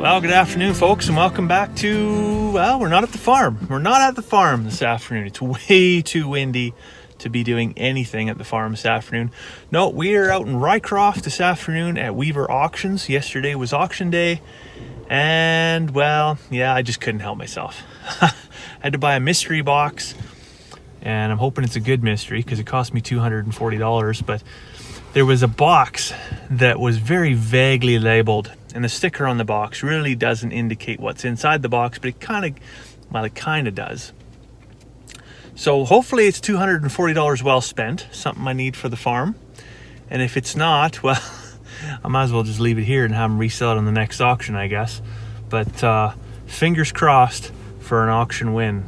Well, good afternoon, folks, and welcome back to, well, we're not at the farm. We're not at the farm this afternoon. It's way too windy to be doing anything at the farm this afternoon. No, we are out in Rycroft this afternoon at Weaver Auctions. Yesterday was auction day, and, well, yeah, I just couldn't help myself. I had to buy a mystery box, and I'm hoping it's a good mystery because it cost me $240, but there was a box that was very vaguely labeled, and the sticker on the box really doesn't indicate what's inside the box, but it kind of does. So hopefully it's $240 well spent, something I need for the farm. And if it's not, well, I might as well just leave it here and have them resell it on the next auction, I guess. But fingers crossed for an auction win.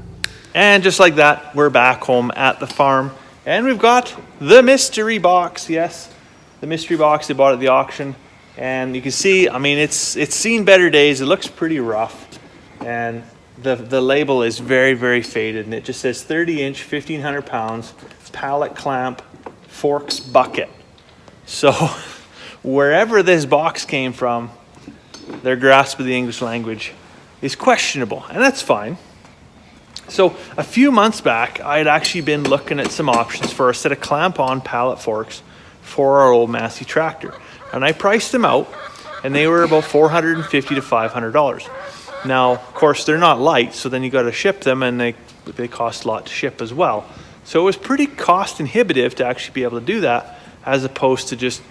And just like that, we're back home at the farm, and we've got the mystery box. Yes, the mystery box they bought at the auction. And you can see, I mean, it's seen better days. It looks pretty rough, and the label is very, very faded, and it just says 30-inch, 1,500 pounds, pallet clamp, forks bucket. So wherever this box came from, their grasp of the English language is questionable, and that's fine. So a few months back, I had actually been looking at some options for a set of clamp-on pallet forks for our old Massey tractor. And I priced them out, and they were about $450 to $500. Now, of course, they're not light, so then you got to ship them, and they cost a lot to ship as well. So it was pretty cost inhibitive to actually be able to do that, as opposed to just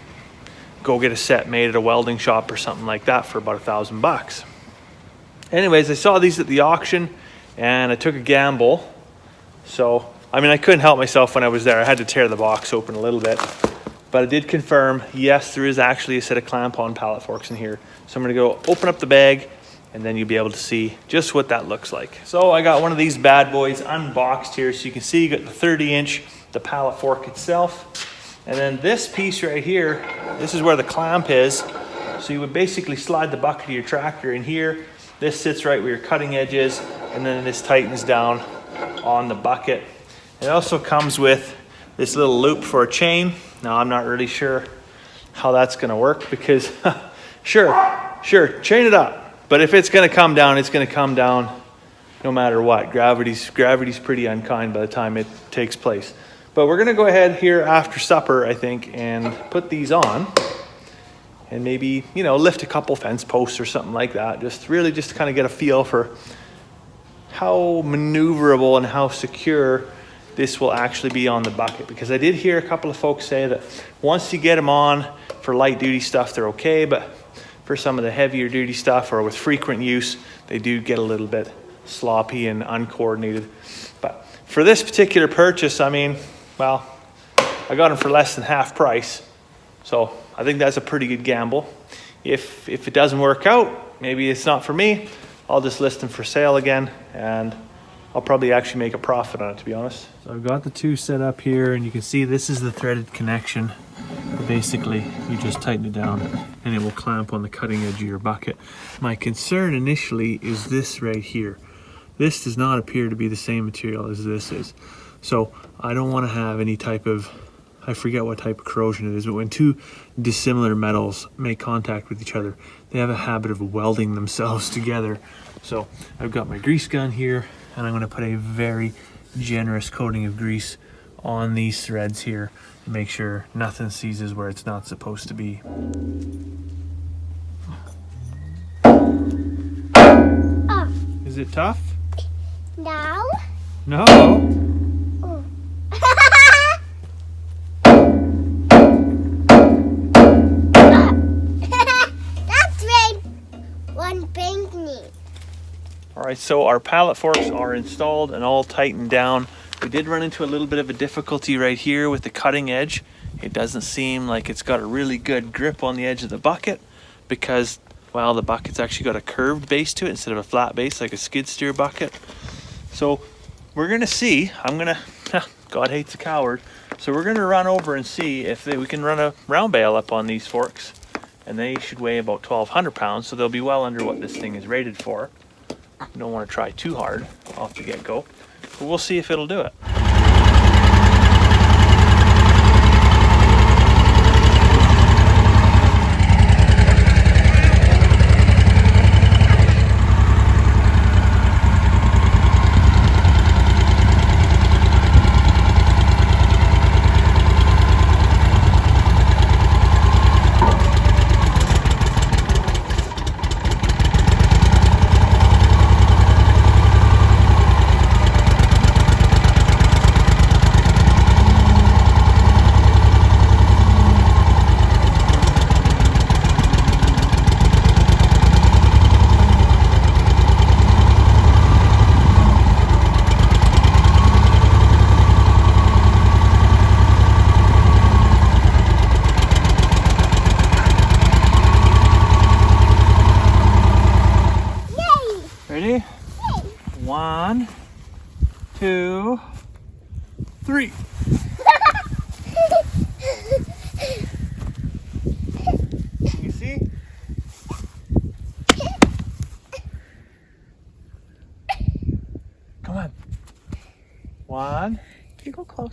go get a set made at a welding shop or something like that for about $1,000. Anyways, I saw these at the auction, and I took a gamble. So, I mean, I couldn't help myself when I was there. I had to tear the box open a little bit. But I did confirm, yes, there is actually a set of clamp-on pallet forks in here. So I'm gonna go open up the bag, and then you'll be able to see just what that looks like. So I got one of these bad boys unboxed here. So you can see you got the 30-inch, the pallet fork itself. And then this piece right here, this is where the clamp is. So you would basically slide the bucket of your tractor in here. This sits right where your cutting edge is, and then this tightens down on the bucket. It also comes with this little loop for a chain. Now, I'm not really sure how that's going to work because, sure, chain it up. But if it's going to come down, it's going to come down no matter what. Gravity's pretty unkind by the time it takes place. But we're going to go ahead here after supper, I think, and put these on. And maybe, you know, lift a couple fence posts or something like that. Just to kind of get a feel for how maneuverable and how secure this will actually be on the bucket, because I did hear a couple of folks say that once you get them on for light duty stuff, they're okay, but for some of the heavier duty stuff or with frequent use, they do get a little bit sloppy and uncoordinated. But for this particular purchase, I mean, well, I got them for less than half price, so I think that's a pretty good gamble. If it doesn't work out, maybe it's not for me, I'll just list them for sale again, and I'll probably actually make a profit on it, to be honest. So I've got the two set up here, and you can see this is the threaded connection. Basically, you just tighten it down and it will clamp on the cutting edge of your bucket. My concern initially is this right here. This does not appear to be the same material as this is. So I don't want to have any type of, I forget what type of corrosion it is, but when two dissimilar metals make contact with each other, they have a habit of welding themselves together. So I've got my grease gun here, and I'm going to put a very generous coating of grease on these threads here to make sure nothing seizes where it's not supposed to be. Is it tough? No. No? Oh. That's right. One pink knee. All right, so our pallet forks are installed and all tightened down. We did run into a little bit of a difficulty right here with the cutting edge. It doesn't seem like it's got a really good grip on the edge of the bucket because, well, the bucket's actually got a curved base to it instead of a flat base like a skid steer bucket. So we're gonna see, God hates a coward. So we're gonna run over and see if we can run a round bale up on these forks, and they should weigh about 1,200 pounds, so they'll be well under what this thing is rated for. You don't want to try too hard off the get-go, but we'll see if it'll do it.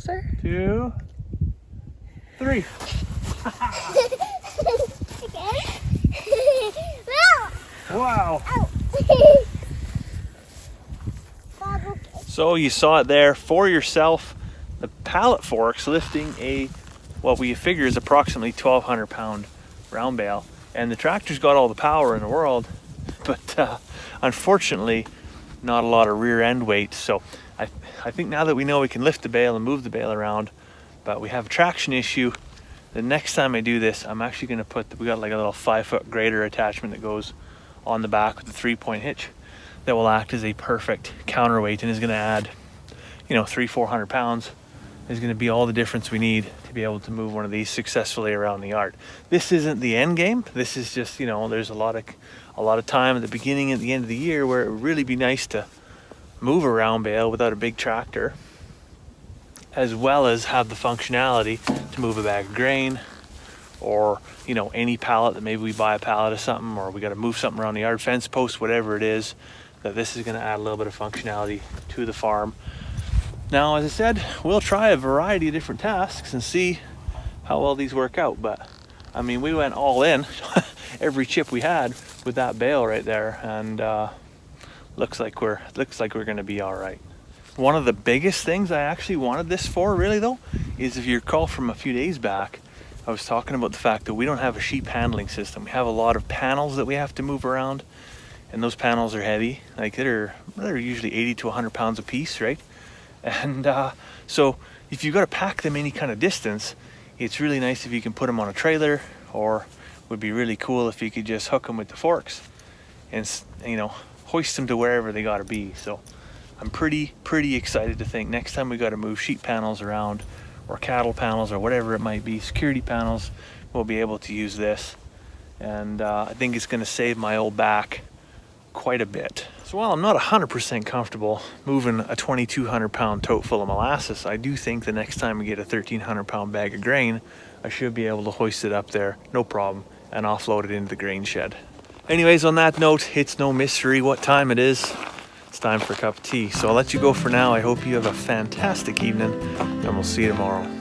closer. 2, 3. Wow. So you saw it there for yourself. The pallet forks lifting a, what we figure is approximately 1,200 pound round bale. And the tractor's got all the power in the world, but unfortunately, not a lot of rear end weight. So I think now that we know we can lift the bale and move the bale around, but we have a traction issue. The next time I do this, I'm actually going to put, we got like a little 5-foot grader attachment that goes on the back with the 3-point hitch that will act as a perfect counterweight and is going to add, 300-400 pounds. Is going to be all the difference we need to be able to move one of these successfully around the yard. This isn't the end game. This is just, there's a lot of time at the beginning and the end of the year where it would really be nice to move a round bale without a big tractor, as well as have the functionality to move a bag of grain, or any pallet that maybe we buy a pallet of something, or we got to move something around the yard, fence post, whatever it is, that this is going to add a little bit of functionality to the farm. Now, as I said, we'll try a variety of different tasks and see how well these work out. But I mean, we went all in, every chip we had with that bale right there, and looks like we're going to be all right. One of the biggest things I actually wanted this for, really though, is if you recall from a few days back, I was talking about the fact that we don't have a sheep handling system. We have a lot of panels that we have to move around, and those panels are heavy. Like they're usually 80 to 100 pounds a piece, right? And so if you've got to pack them any kind of distance, it's really nice if you can put them on a trailer, or would be really cool if you could just hook them with the forks and hoist them to wherever they got to be. So I'm pretty excited to think next time we got to move sheep panels around, or cattle panels, or whatever it might be, security panels, we'll be able to use this. And I think it's going to save my old back quite a bit. So while I'm not 100% comfortable moving a 2,200 pound tote full of molasses, I do think the next time we get a 1,300 pound bag of grain, I should be able to hoist it up there, no problem, and offload it into the grain shed. Anyways, on that note, it's no mystery what time it is. It's time for a cup of tea. So I'll let you go for now. I hope you have a fantastic evening, and we'll see you tomorrow.